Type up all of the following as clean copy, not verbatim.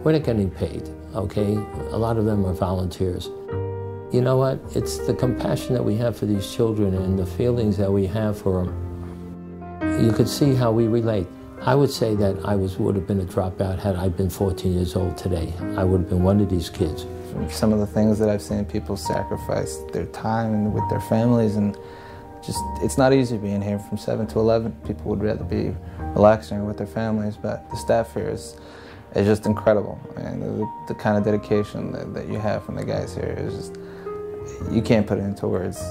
We're not getting paid, okay? A lot of them are volunteers. You know what? It's the compassion that we have for these children and the feelings that we have for them. You could see how we relate. I would say that I would have been a dropout had I been 14 years old today. I would have been one of these kids. Some of the things that I've seen people sacrifice their time and with their families, and just, it's not easy being here from 7 to 11. People would rather be relaxing with their families, but the staff here is just incredible. And the kind of dedication that you have from the guys here is just, you can't put it into words.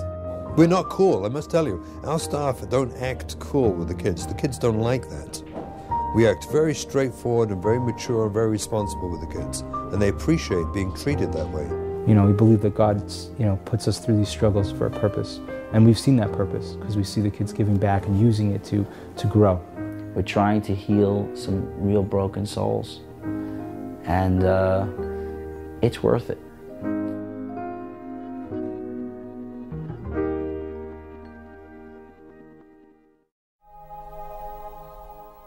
We're not cool, I must tell you. Our staff don't act cool with the kids. The kids don't like that. We act very straightforward and very mature and very responsible with the kids, and they appreciate being treated that way. You know, we believe that God, puts us through these struggles for a purpose, and we've seen that purpose because we see the kids giving back and using it to grow. We're trying to heal some real broken souls, and it's worth it.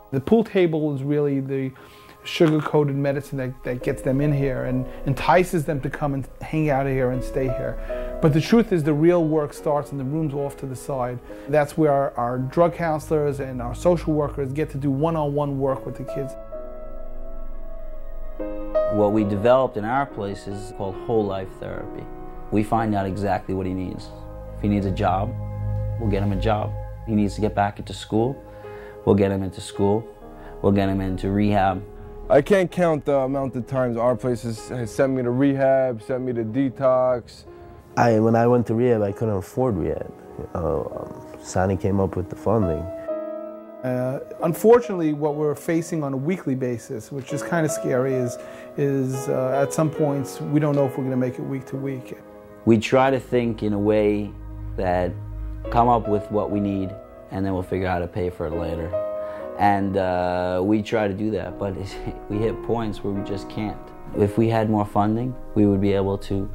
The pool table is really the sugar-coated medicine that gets them in here and entices them to come and hang out here and stay here. But the truth is the real work starts in the rooms off to the side. That's where our drug counselors and our social workers get to do one-on-one work with the kids. What we developed in our place is called whole life therapy. We find out exactly what he needs. If he needs a job, we'll get him a job. He needs to get back into school, we'll get him into school. We'll get him into rehab. I can't count the amount of times our place has sent me to rehab, sent me to detox. When I went to rehab, I couldn't afford rehab. Sonny came up with the funding. Unfortunately, what we're facing on a weekly basis, which is kind of scary, is at some points we don't know if we're going to make it week to week. We try to think in a way that come up with what we need, and then we'll figure out how to pay for it later. And we try to do that, but we hit points where we just can't. If we had more funding, we would be able to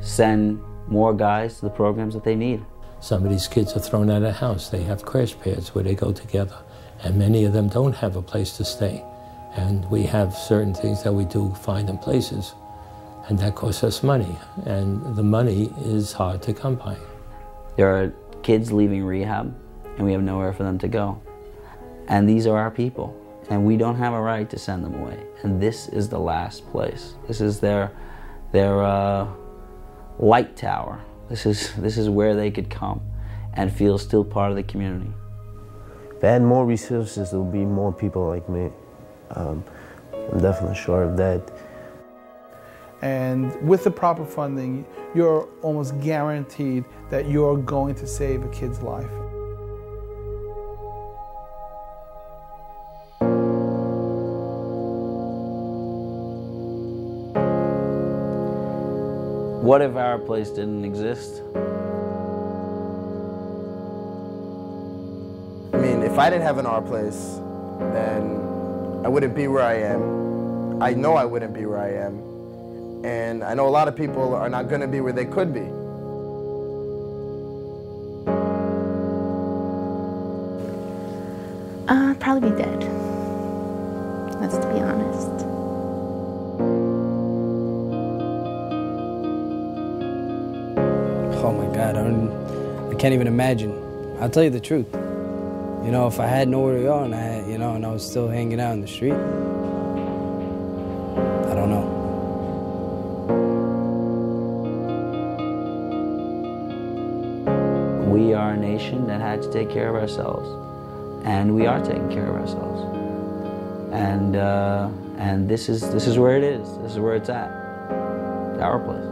send more guys to the programs that they need. Some of these kids are thrown out of the house. They have crash pads where they go together, and many of them don't have a place to stay. And we have certain things that we do find in places, and that costs us money, and the money is hard to come by. There are kids leaving rehab, and we have nowhere for them to go. And these are our people, and we don't have a right to send them away. And this is the last place. This is their light tower. This is where they could come and feel still part of the community. If I had more resources, there would be more people like me. I'm definitely sure of that. And with the proper funding, you're almost guaranteed that you're going to save a kid's life. What if our place didn't exist? I mean, if I didn't have an art place, then I wouldn't be where I am. I know I wouldn't be where I am. And I know a lot of people are not going to be where they could be. I'd probably be dead. That's to be honest. Oh my God, I can't even imagine. I'll tell you the truth. You know, if I had nowhere to go and I was still hanging out in the street, I don't know. We are a nation that had to take care of ourselves, and we are taking care of ourselves. And this is where it is. This is where it's at. Our place.